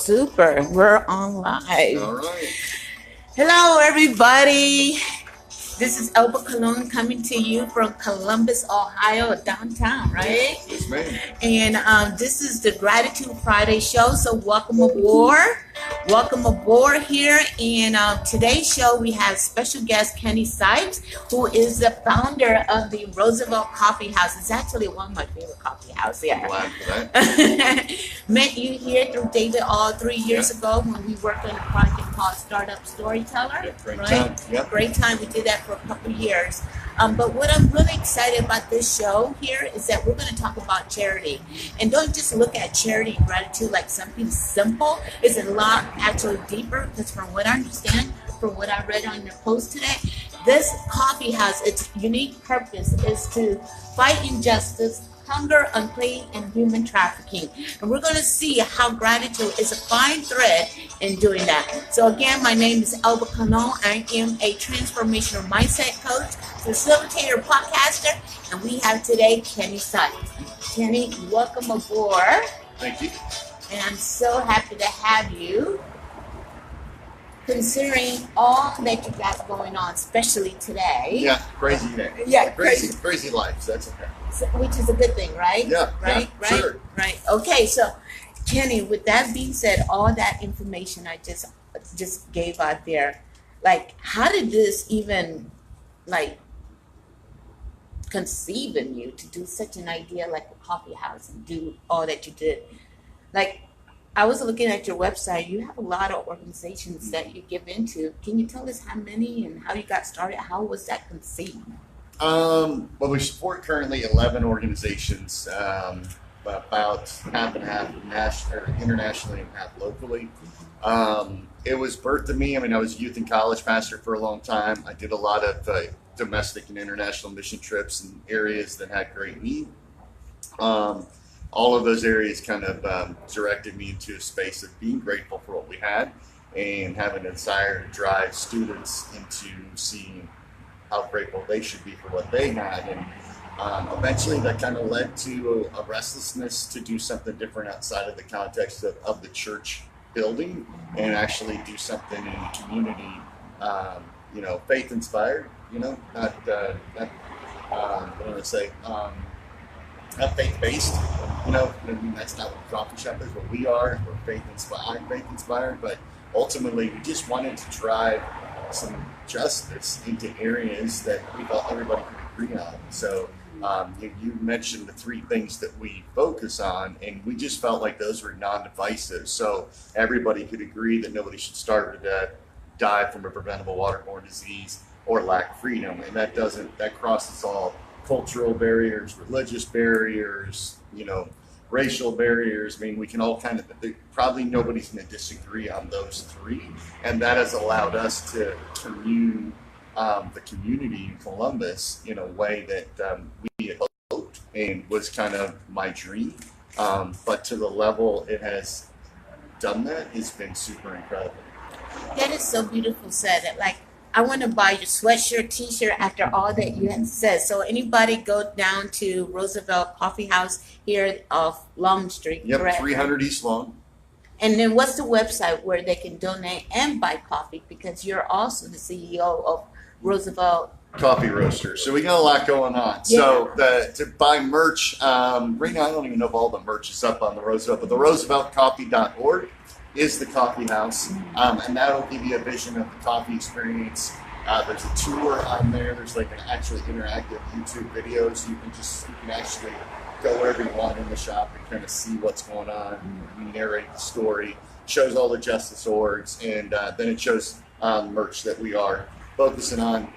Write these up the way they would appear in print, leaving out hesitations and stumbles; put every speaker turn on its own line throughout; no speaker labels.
Super. We're on live.
All right.
Hello, everybody. This is Elba Colón coming to you from Columbus, Ohio, downtown, right?
Yes, ma'am.
And this is the Gratitude Friday show. So welcome aboard. Welcome aboard here. And today's show, we have special guest Kenny Sipes, who is the founder of the Roosevelt Coffeehouse. It's actually one of my favorite coffee houses. Yeah.
I'm glad for that.
Met you here through David all 3 years ago when we worked on a project called Startup Storyteller.
Yeah, great
right?
time. Yep.
Great time. We did that for a couple of years. But what I'm really excited about this show here is that we're going to talk about charity. And don't just look at charity and gratitude like something simple. It's a lot actually deeper, because from what I understand, from what I read on your post today, this coffee house, its unique purpose is to fight injustice, hunger, unclean, and human trafficking. And we're going to see how gratitude is a fine thread in doing that. So again, my name is Elba Colón. I am a transformational mindset coach, facilitator, podcaster, and we have today Kenny Sipes. Kenny, welcome aboard.
Thank you.
And I'm so happy to have you, considering all that you got going on, especially today.
Yeah, crazy day.
Yeah,
crazy life. That's okay.
So, which is a good thing, right?
Yeah,
right,
yeah,
right,
sure.
right. Okay, so Kenny, with that being said, all that information I just gave out there, like, how did this even like conceive in you to do such an idea like a coffee house and do all that you did? Like, I was looking at your website. You have a lot of organizations that you give into. Can you tell us how many and how you got started? How was that conceived?
Well, we support currently 11 organizations, about half and half internationally and half locally. It was birthed to me. I mean, I was a youth and college pastor for a long time. I did a lot of domestic and international mission trips in areas that had great need. All of those areas kind of directed me into a space of being grateful for what we had and having a desire to drive students into seeing how grateful they should be for what they had. And eventually that kind of led to a restlessness to do something different outside of the context of the church building and actually do something in the community, faith inspired, not what do I say? Not faith-based, I mean, that's not what a coffee shop is. What we are, we're faith-inspired, but ultimately we just wanted to drive some justice into areas that we thought everybody could agree on. So you mentioned the three things that we focus on, and we just felt like those were non-divisive. So everybody could agree that nobody should starve to death, die from a preventable waterborne disease, or lack freedom. And that crosses all cultural barriers, religious barriers, racial barriers. I mean, we can all probably nobody's going to disagree on those three. And that has allowed us to commune the community in Columbus in a way that we had hoped and was kind of my dream. But to the level it has done that has been super incredible.
That is so beautiful said. Like, I want to buy your sweatshirt, t-shirt after all that you have said. So anybody go down to Roosevelt Coffee House here off Long Street,
Yep,
correct?
300 East Long.
And then what's the website where they can donate and buy coffee? Because you're also the CEO of Roosevelt
Coffee Roaster. So we got a lot going on.
Yeah.
So to buy merch, right now I don't even know if all the merch is up on the Roosevelt, but the rooseveltcoffee.org is the coffee house, and that'll give you a vision of the coffee experience. There's a tour on there. There's like an actually interactive YouTube video, so you can actually go wherever you want in the shop and kind of see what's going on. We narrate the story, shows all the justice orgs, and then it shows merch that we are focusing on.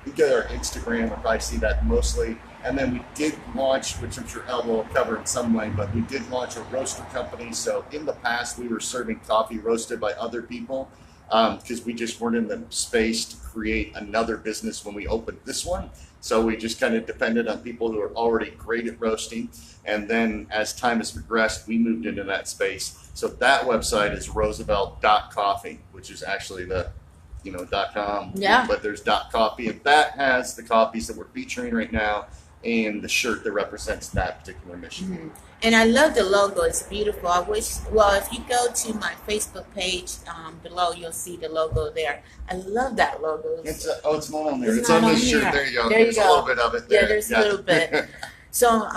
You go to our Instagram, you'll probably see that mostly. And then we did launch, which I'm sure Elba will cover in some way, but we did launch a roaster company. So in the past, we were serving coffee roasted by other people because we just weren't in the space to create another business when we opened this one. So we just kind of depended on people who are already great at roasting. And then as time has progressed, we moved into that space. So that website is roosevelt.coffee, which is actually the .com.
Yeah.
But there's .coffee, and that has the coffees that we're featuring right now. and the shirt that represents that particular mission.
Mm-hmm. And I love the logo. It's beautiful. I wish, well, if you go to my Facebook page below, you'll see the logo there. I love that logo.
It's not on there.
It's
It's
not
on
on
this shirt.
here.
There you go.
There you
There's
go.
a little bit of it there.
Yeah, there's a little bit. So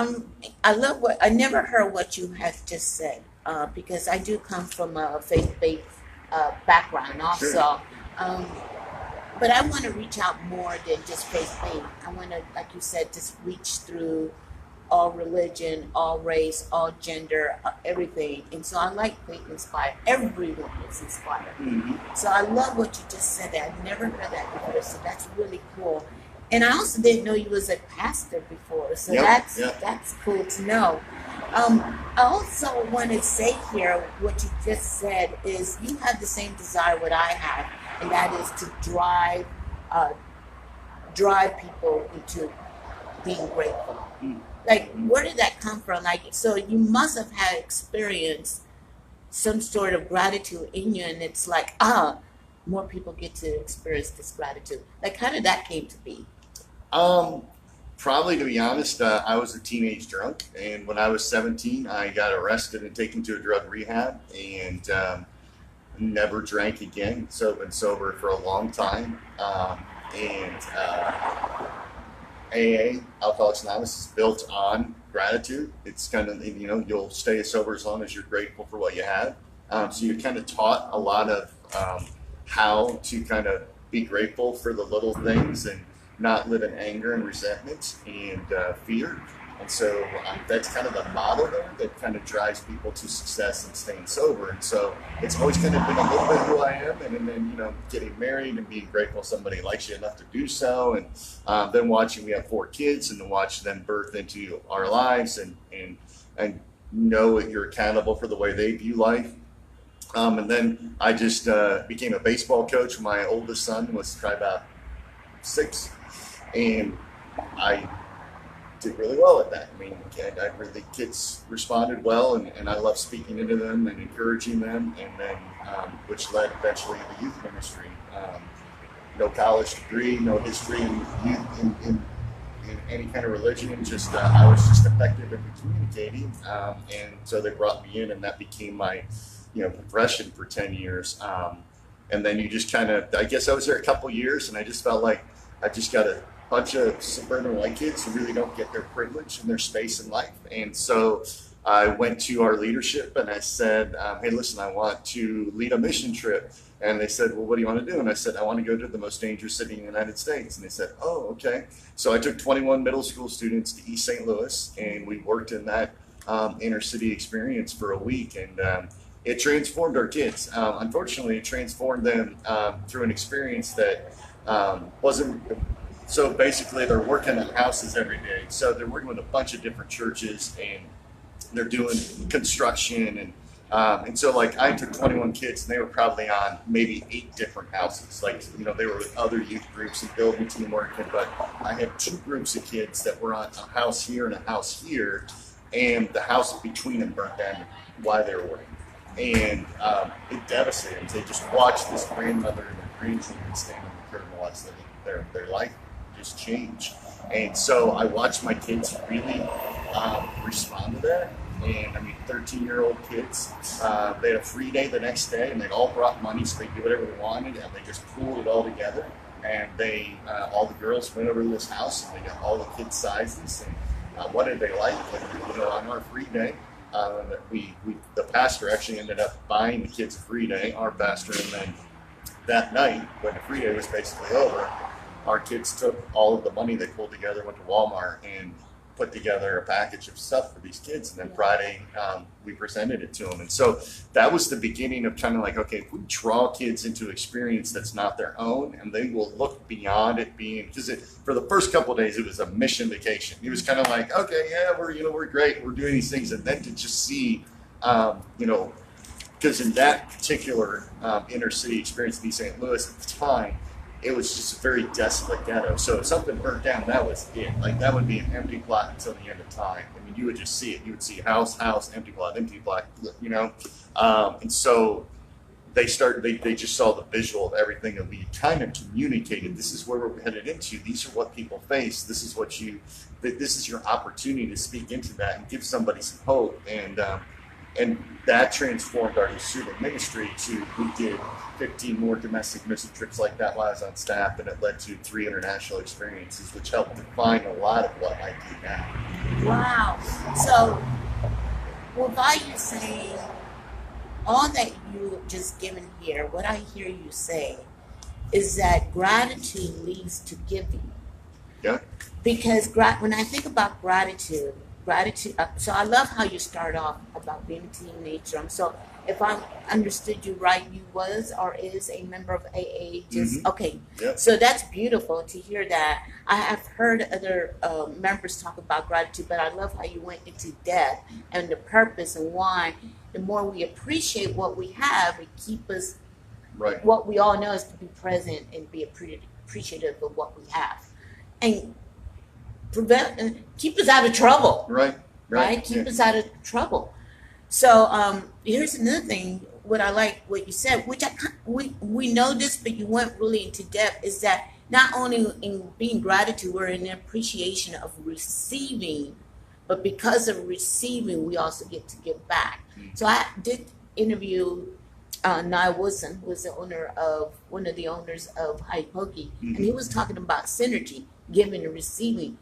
I love what, I never heard what you had just said because I do come from a faith-based background also.
Sure.
But I want to reach out more than just faith-based. I want to, like you said, just reach through all religion, all race, all gender, everything. And so I like faith inspired. Everyone is inspired.
Mm-hmm.
So I love what you just said. That I've never heard that before. So that's really cool. And I also didn't know you was a pastor before. So that's cool to know. I also want to say here what you just said is you have the same desire what I have, and that is to drive people into being grateful.
Mm.
Like, where did that come from? Like, so you must have had experienced some sort of gratitude in you, and it's like, more people get to experience this gratitude. Like, how did that came to be?
Probably, to be honest, I was a teenage drunk, and when I was 17, I got arrested and taken to a drug rehab, and never drank again. So I've been sober for a long time, AA, Alcoholics Anonymous, is built on gratitude. It's kind of, you'll stay sober as long as you're grateful for what you have. So you're kind of taught a lot of how to kind of be grateful for the little things and not live in anger and resentment and fear. And so that's kind of the model there that kind of drives people to success and staying sober. And so it's always kind of been a little bit who I am. And then, getting married and being grateful somebody likes you enough to do so. And then we have 4 kids, and then watch them birth into our lives and know that you're accountable for the way they view life. And then I just became a baseball coach when my oldest son was probably about 6. And I did really well at that. I mean, the kids responded well, and I love speaking into them and encouraging them, and then which led eventually to the youth ministry. No college degree, no history in youth in any kind of religion, and just I was just effective in communicating, and so they brought me in, and that became my profession for 10 years. And then you just kind of, I guess I was there a couple years, and I just felt like I just got a bunch of suburban white kids who really don't get their privilege and their space in life. And so I went to our leadership and I said, hey, listen, I want to lead a mission trip. And they said, well, what do you want to do? And I said, I want to go to the most dangerous city in the United States. And they said, oh, okay. So I took 21 middle school students to East St. Louis, and we worked in that inner city experience for a week. And it transformed our kids. Unfortunately, it transformed them through an experience that wasn't. So basically, they're working at houses every day. So they're working with a bunch of different churches, and they're doing construction. And so, like, I took 21 kids, and they were probably on maybe 8 different houses. Like, they were with other youth groups and building teamwork. But I had 2 groups of kids that were on a house here and a house here, and the house between them burnt down while they were working. And it devastated them. They just watched this grandmother and their grandchildren stand on the curb and watch their life just change. And so I watched my kids really respond to that. And 13-year-old kids, they had a free day the next day, and they all brought money, so they could do whatever they wanted, and they just pooled it all together. And they, all the girls went over to this house, and they got all the kids' sizes, and what did they like? And, on our free day, the pastor actually ended up buying the kids a free day, our pastor, and then that night, when the free day was basically over, our kids took all of the money they pulled together, went to Walmart, and put together a package of stuff for these kids. And then Friday, we presented it to them. And so that was the beginning of kind of like, okay, if we draw kids into experience that's not their own, and they will look beyond it being, because for the first couple of days, it was a mission vacation. It was kind of like, okay, yeah, we're great. We're doing these things. And then to just see, because in that particular inner city experience in East St. Louis at the time, it was just a very desolate ghetto. So if something burnt down, that was it. Like, that would be an empty plot until the end of time. You would just see it. You would see house, empty plot, and so they just saw the visual of everything that we kind of communicated. This is where we're headed into. These are what people face. This is your opportunity to speak into that and give somebody some hope. And that transformed our student ministry to, we did 15 more domestic mission trips like that while I was on staff, and it led to 3 international experiences, which helped define a lot of what I do now.
Wow. So, without you saying all that you just given here, what I hear you say is that gratitude leads to giving.
Yeah.
Because when I think about gratitude, so I love how you start off about being a teenager. So if I understood you right, you was or is a member of AA. Okay.
Yep.
So that's beautiful to hear that. I have heard other members talk about gratitude, but I love how you went into depth and the purpose and why. The more we appreciate what we have, it keep us.
Right.
What we all know is to be present and be appreciative of what we have, and keep us out of trouble.
Right.
Keep us out of trouble. So here's another thing. What I like what you said, which we know this, but you went really into depth, is that not only in being gratitude, we're in appreciation of receiving, but because of receiving, we also get to give back. So I did interview Nye Wilson, who was one of the owners of High Pokey, and he was talking about synergy, giving and receiving,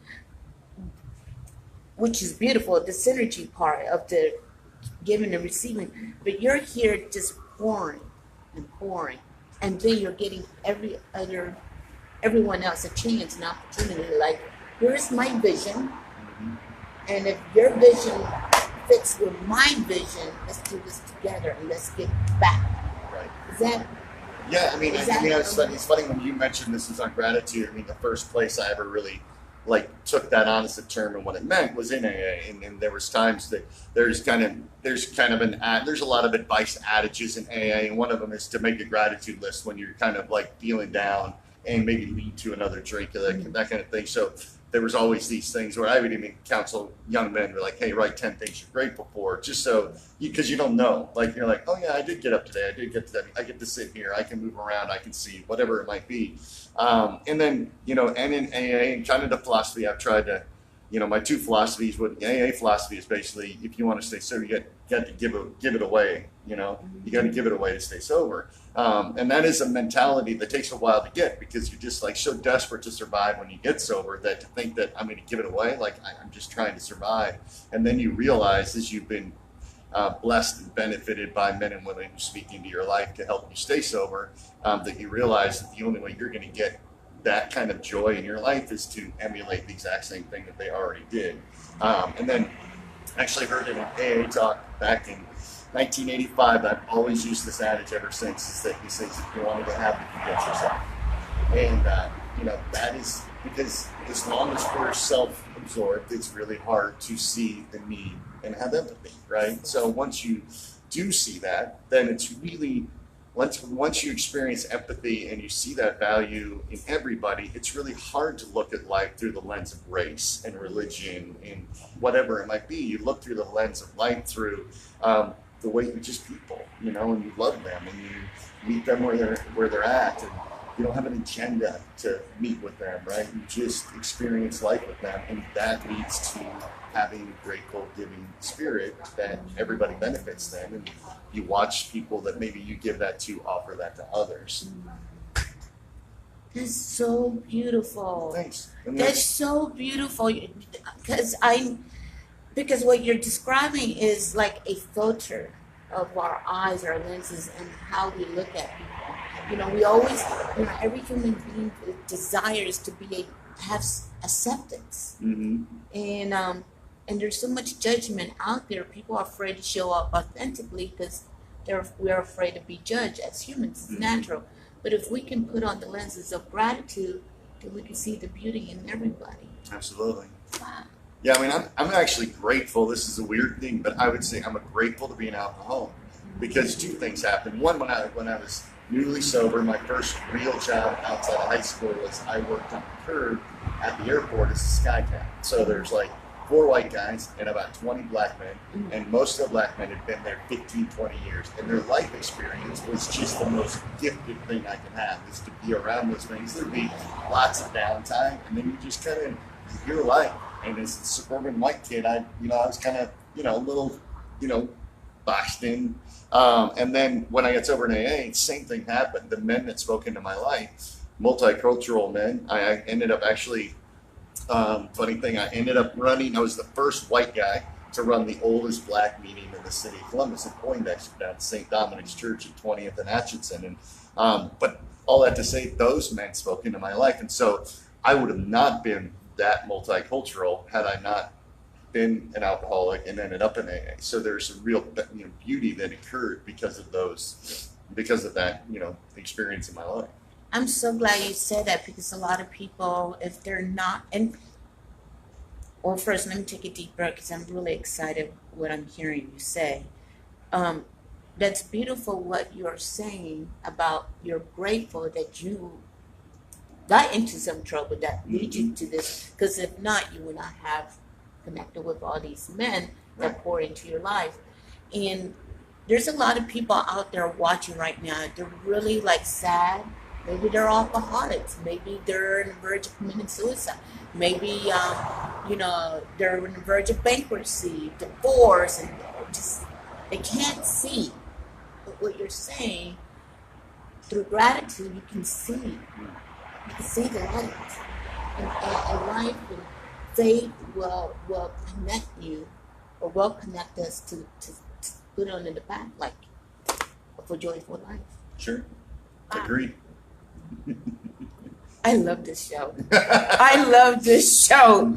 which is beautiful, the synergy part of the giving and receiving. But you're here just pouring and pouring, and then you're getting everyone else a chance and opportunity. Like, here's my vision, and if your vision fits with my vision, let's do this together and let's get back.
Right.
Is that?
Yeah, it's funny when you mentioned this is on gratitude. I mean, the first place I ever really took that on as a term and what it meant was in AA, and there was times that there's a lot of advice adages in AA, and one of them is to make a gratitude list when you're kind of feeling down and maybe lead to another drink or that kind of thing. So there was always these things where I would even counsel young men, were like, hey, write 10 things you're grateful for, just so because you don't know. You're like, oh yeah, I did get up today. I did get to that. I get to sit here. I can move around. I can see whatever it might be. And then, and in AA and kind of the philosophy I've tried to, my 2 philosophies with AA philosophy is basically, if you want to stay sober, you got to give it away. You got to give it away to stay sober. And that is a mentality that takes a while to get, because you're just so desperate to survive when you get sober that to think that I'm going to give it away, I'm just trying to survive. And then you realize, as you've been blessed and benefited by men and women who speak into your life to help you stay sober, that you realize that the only way you're going to get that kind of joy in your life is to emulate the exact same thing that they already did. And then actually heard it in AA talk back in 1985. I've always used this adage ever since, is that he says, if you want to get happy, forget yourself. And that is because as long as we're self-absorbed, it's really hard to see the need and have empathy, right? So once you do see that, then it's really, once you experience empathy and you see that value in everybody, it's really hard to look at life through the lens of race and religion and whatever it might be. You look through the lens of life through the way you're just people, and you love them and you meet them where they're at, and you don't have an agenda to meet with them, right? You just experience life with them, and that leads to having a grateful, giving spirit that everybody benefits then. And you watch people that maybe you give that to offer that to others.
That's so beautiful.
Thanks.
That's so beautiful, because what you're describing is like a filter of our eyes, our lenses, and how we look at people. We always, every human being desires to have acceptance. And there's so much judgment out there. People are afraid to show up authentically because we're afraid to be judged as humans. It's natural. But if we can put on the lenses of gratitude, then we can see the beauty in everybody.
Absolutely.
Wow.
Yeah, I'm actually grateful. This is a weird thing, but I would say I'm grateful to be an alcoholic, because 2 things happened. One, when I was newly sober, my first real job outside of high school was I worked on the curb at the airport as a sky cap. So there's 4 white guys and about 20 black men, and most of the black men had been there 15, 20 years, and their life experience was just the most gifted thing I could have, is to be around those things. There'd be lots of downtime, and then you just kind of your life. And as a suburban white kid, I was kind of, a little, boxed in. And then when I got sober in AA, same thing happened. The men that spoke into my life, multicultural men, I ended up actually, funny thing, I ended up running, I was the first white guy to run the oldest black meeting in the city of Columbus in Poindexter, down at St. Dominic's Church at 20th and Atchison. And, but all that to say, those men spoke into my life. And so I would have not been that multicultural had I not been an alcoholic and ended up in AA. So there's a real beauty that occurred because of that experience in my life.
I'm so glad you said that, because a lot of people, if they're not, first let me take a deep breath, because I'm really excited what I'm hearing you say. That's beautiful what you're saying about you're grateful that you got into some trouble that lead you to this, because if not, you would not have connected with all these men that pour into your life. And there's a lot of people out there watching right now. They're really sad. Maybe they're alcoholics. Maybe they're on the verge of committing suicide. Maybe they're on the verge of bankruptcy, divorce, and just they can't see. But what you're saying, through gratitude, you can see. You can see the light. And life and faith will connect you, or will connect us to put on in the path, for joyful life.
Sure. Agreed.
I love this show. I love this show.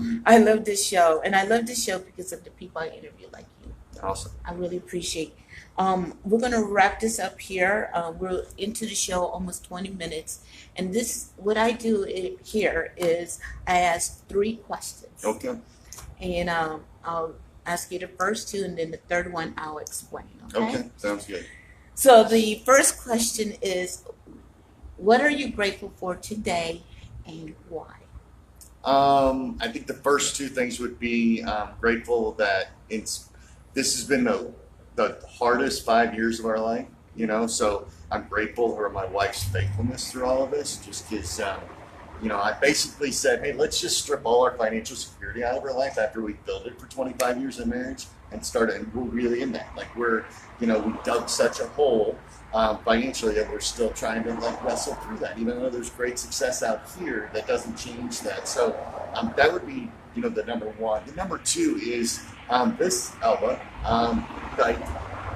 And I love this show because of the people I interview like you.
Awesome.
I really appreciate. We're going to wrap this up here. We're into the show almost 20 minutes. And what I do here is I ask 3 questions.
Okay.
And I'll ask you the first 2, and then the third one I'll explain.
Okay. Sounds good.
So the first question is, what are you grateful for today and why?
I think the first 2 things would be grateful that this has been the hardest 5 years of our life, so I'm grateful for my wife's faithfulness through all of this, just because, I basically said, hey, let's just strip all our financial security out of our life after we built it for 25 years of marriage and we're really in that. We dug such a hole financially that we're still trying to wrestle through that, even though there's great success out here. That doesn't change that. So that would be the number 1. The number 2 is this Elba.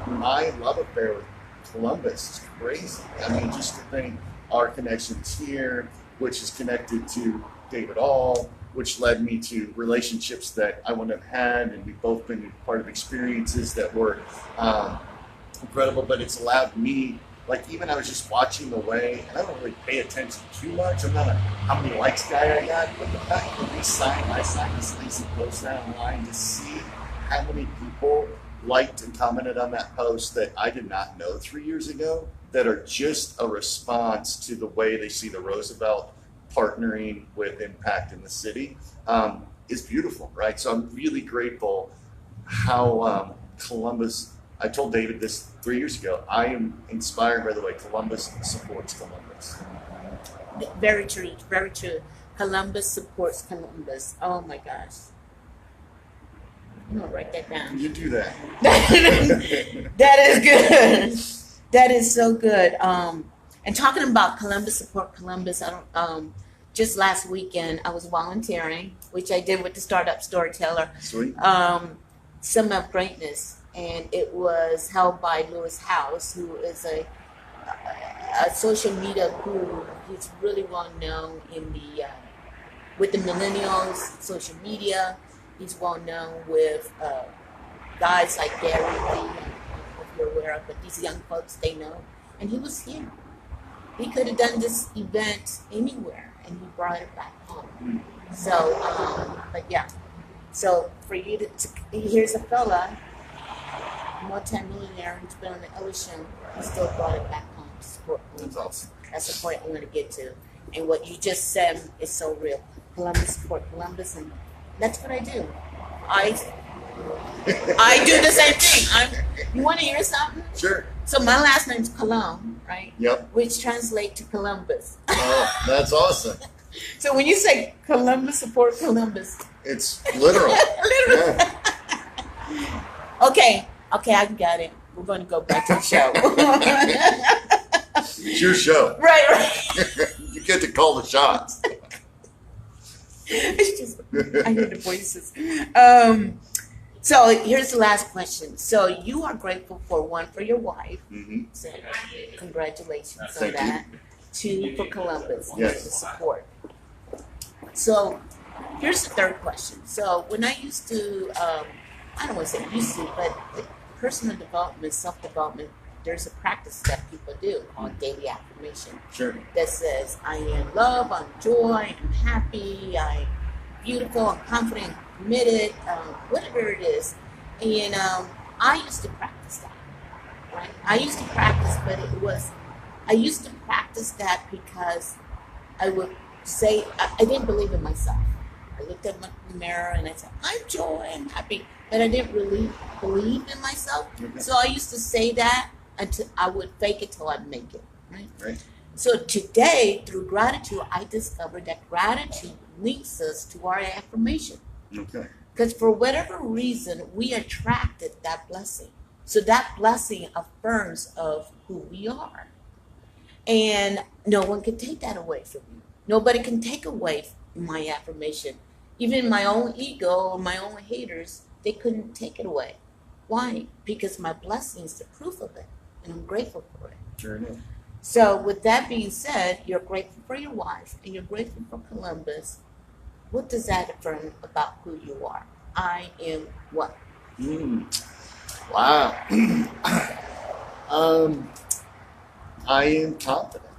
My love affair with Columbus is crazy. I mean, just to think our connections here, which is connected to David All, which led me to relationships that I wouldn't have had, and we've both been part of experiences that were incredible. But it's allowed me, even I was just watching the way, and I don't really pay attention too much. I'm not a how many likes guy I got, but the fact that I signed this things and post that online, to see how many people liked and commented on that post that I did not know 3 years ago, that are just a response to the way they see the Roosevelt partnering with impact in the city, is beautiful, right? So I'm really grateful how Columbus, I told David this 3 years ago, I am inspired by the way Columbus supports Columbus.
Very true, very true. Columbus supports Columbus. Oh my gosh. I'm going to write that down.
You do that.
That is good. That is so good. And talking about Columbus support Columbus, just last weekend I was volunteering, which I did with the Startup Storyteller.
Sweet.
Summit of Greatness, and it was held by Lewis House, who is a social media guru. He's really well known with the millennials, social media. He's well known with guys like Gary Vee, if you're aware of, but these young folks, they know. And he was here. He could have done this event anywhere, and he brought it back home. So, but yeah. So for you to here's a fella, multi-millionaire, who's been on the ocean, he still brought it back home to support Columbus.
That's awesome.
That's the point I want to get to. And what you just said is so real. Columbus support Columbus, and that's what I do. I do the same thing. You want to hear something?
Sure.
So my last name's Colón, right?
Yep.
Which translates to Columbus.
Oh, that's awesome.
So when you say Columbus, support Columbus.
It's literal.
Literal.
Yeah.
Okay, I got it. We're going to go back to the show.
It's your show.
Right.
You get to call the shots.
It's just, I hear the voices. So here's the last question. So you are grateful for your wife.
Mm-hmm.
So congratulations on
Thank
that. Two, for Columbus,
Yes.
the support. So here's the third question. So when I used to, I don't want to say used to, but personal development, self-development, there's a practice that people do called daily affirmation.
Sure.
That says, I am love, I'm joy, I'm happy, I'm beautiful, I'm confident, I'm committed, whatever it is. And I used to practice that, right? I used to practice, but I used to practice that because I would say, I didn't believe in myself. I looked at my mirror and I said, I'm joy, I'm happy, but I didn't really believe in myself.
Okay.
So I used to say that until I would fake it till I make it, right?
Right.
So today, through gratitude, I discovered that gratitude links us to our affirmation.
Okay.
Because for whatever reason, we attracted that blessing. So that blessing affirms of who we are. And no one can take that away from you. Nobody can take away my affirmation. Even my own ego or my own haters, they couldn't take it away. Why? Because my blessing is the proof of it. And I'm grateful for it.
Sure enough.
So with that being said, you're grateful for your wife and you're grateful for Columbus. What does that affirm about who you are? I am what?
Wow. I am confident,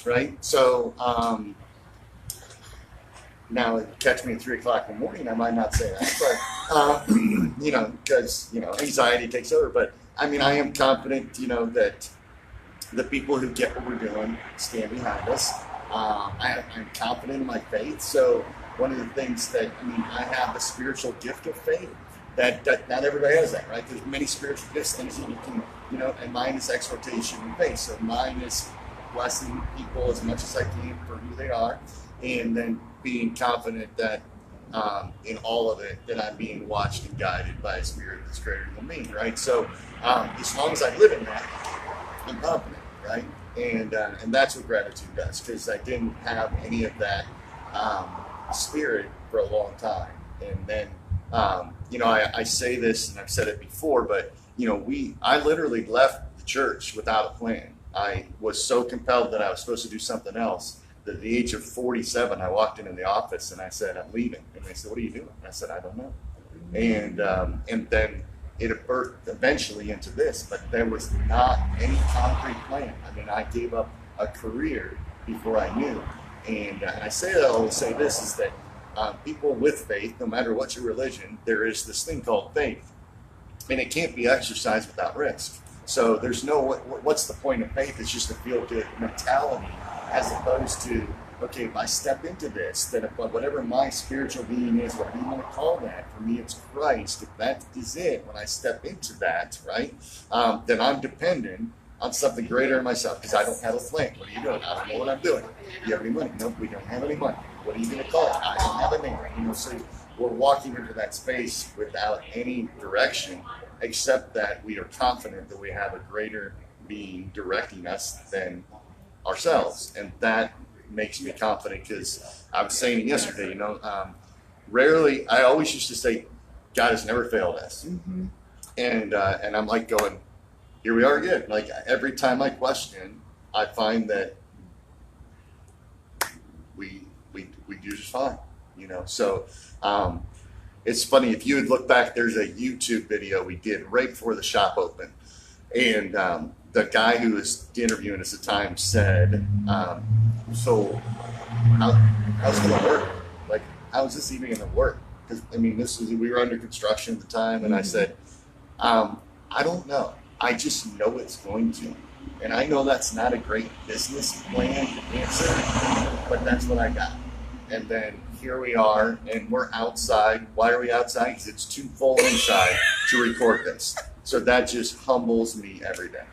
right? So now catch me at 3 o'clock in the morning, I might not say that, but because anxiety takes over. But I mean, I am confident, that the people who get what we're doing stand behind us. I'm confident in my faith. So one of the things that, I have the spiritual gift of faith that not everybody has that, right? There's many spiritual gifts, things that you can, and mine is exhortation and faith. So mine is blessing people as much as I can for who they are, and then being confident that in all of it, that I'm being watched and guided by a spirit that's greater than me, right? So as long as I live in that, I'm confident, right? And that's what gratitude does, because I didn't have any of that spirit for a long time. And then, I say this, and I've said it before, but, I literally left the church without a plan. I was so compelled that I was supposed to do something else that at the age of 47, I walked into the office and I said, I'm leaving. And they said, what are you doing? I said, I don't know. And then it birthed eventually into this, but there was not any concrete plan. I gave up a career before I knew. And I say that, I always say this, is that people with faith, no matter what your religion, there is this thing called faith. And it can't be exercised without risk. So there's what's the point of faith? It's just a feel-good mentality, as opposed to, okay, if I step into this, then whatever my spiritual being is, whatever you want to call that, for me it's Christ. If that is it, when I step into that, right, then I'm dependent on something greater than myself, because I don't have a plan. What are you doing? I don't know what I'm doing. Do you have any money? No, we don't have any money. What are you going to call it? I don't have a name. So we're walking into that space without any direction, except that we are confident that we have a greater being directing us than ourselves. And that makes me confident, because I was saying it yesterday, rarely, I always used to say, God has never failed us. Mm-hmm. And I'm like going, here we are again. Like every time I question, I find that we do just fine, So it's funny, if you would look back, there's a YouTube video we did right before the shop opened, and the guy who was interviewing us at the time said, "So how's it gonna work? Like, how is this even gonna work?" Because we were under construction at the time, and I said, "I don't know. I just know it's going to." And I know that's not a great business plan answer, but that's what I got. And then here we are, and we're outside. Why are we outside? Because it's too full inside to record this. So that just humbles me every day.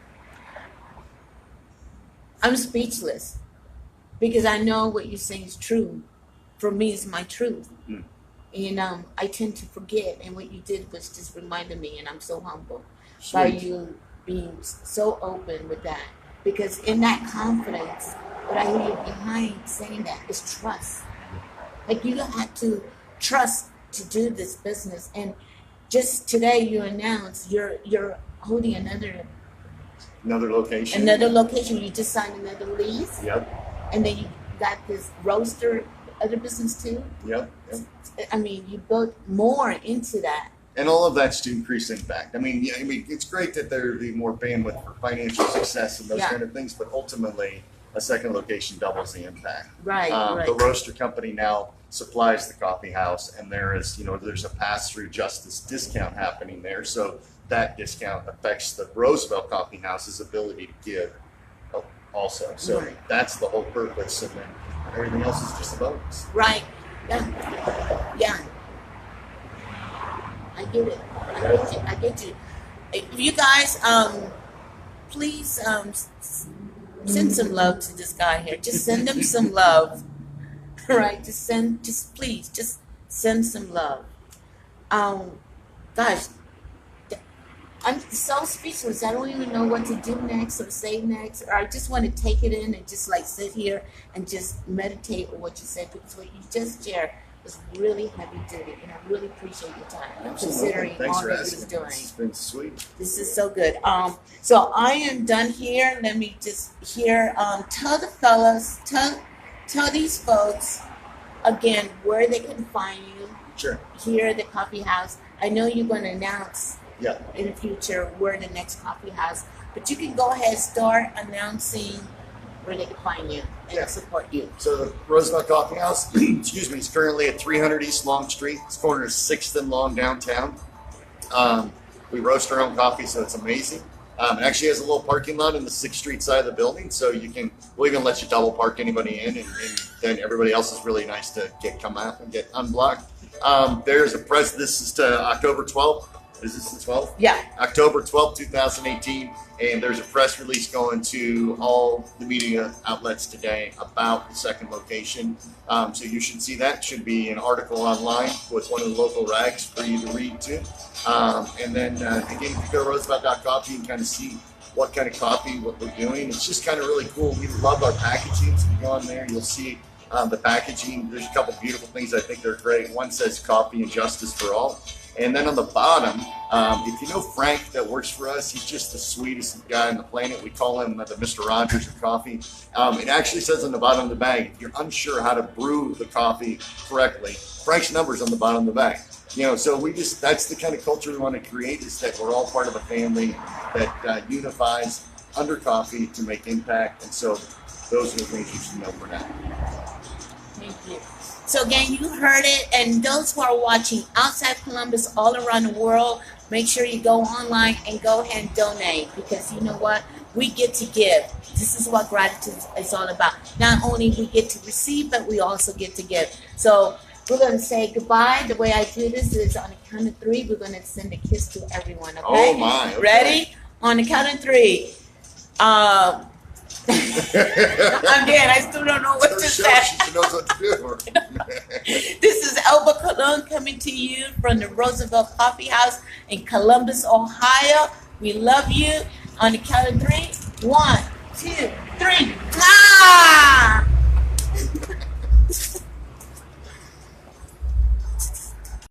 I'm speechless because I know what you're saying is true. For me, it's my truth. And I tend to forget, and what you did was just reminded me, and I'm so humbled by you being so open with that. Because in that confidence, what I hear behind saying that is trust. Like, you have to trust to do this business. And just today you announced you're holding another
location.
You just signed another lease.
Yep.
And then you got this roaster other business too.
Yep.
I mean, you built more into that.
And all of that's to increase impact. I mean, it's great that there be more bandwidth for financial success and those kind of things, but ultimately, a second location doubles the impact.
Right.
The roaster company now supplies the coffee house, and there's a pass-through justice discount happening there. So that discount affects the Roosevelt Coffee House's ability to give also. So that's the whole purpose, and then everything else is just a bonus.
Right. Yeah. I get it. I get you. You guys, please send some love to this guy here. Just send him some love. Right? Please send some love. Gosh, I'm so speechless. I don't even know what to do next or say next. Or I just want to take it in and just like sit here and just meditate on what you said, because what you just shared was really heavy duty, and I really appreciate your time. Considering
Thanks
all
for
that
asking.
you're doing.
It's been sweet.
This is so good. So I am done here. Let me just tell the fellas, tell these folks again where they can find you.
Sure.
Here at the coffee house. I know you're going to announce in the future where the next coffee house, but you can go ahead, start announcing where they can find you and support you.
So the Roosevelt Coffee House, excuse me, is currently at 300 East Long Street. It's corner of 6th and Long downtown. We roast our own coffee, so it's amazing. It actually has a little parking lot in the 6th Street side of the building, so we'll even let you double park anybody in, and then everybody else is really nice to come out and get unblocked. There's a press. This is to October 12th. Is this the 12th?
Yeah.
October 12th, 2018. And there's a press release going to all the media outlets today about the second location. So you should see that. Should be an article online with one of the local rags for you to read too. And then again, if you go to roosevelt.coffee, you can kind of see what kind of coffee, what we're doing. It's just kind of really cool. We love our packaging. So if you go on there, you'll see the packaging. There's a couple beautiful things I think they're great. One says coffee and justice for all. And then on the bottom, if you know Frank that works for us, he's just the sweetest guy on the planet. We call him the Mr. Rogers of coffee. It actually says on the bottom of the bag, if you're unsure how to brew the coffee correctly, Frank's number's on the bottom of the bag. So that's the kind of culture we want to create, is that we're all part of a family that unifies under coffee to make impact. And so those are the things you should know for now.
Thank you. So again, you heard it, and those who are watching outside Columbus, all around the world, make sure you go online and go ahead and donate, because you know what? We get to give. This is what gratitude is all about. Not only we get to receive, but we also get to give. So we're going to say goodbye. The way I do this is on the count of 3. We're going to send a kiss to everyone, okay?
Oh, my. Okay.
Ready? On the count of 3. Again, I still don't know what to say.
She knows what to do.
This is Elba Colón coming to you from the Roosevelt Coffee House in Columbus, Ohio. We love you. On the count of 3. 1, 2, 3. Ah!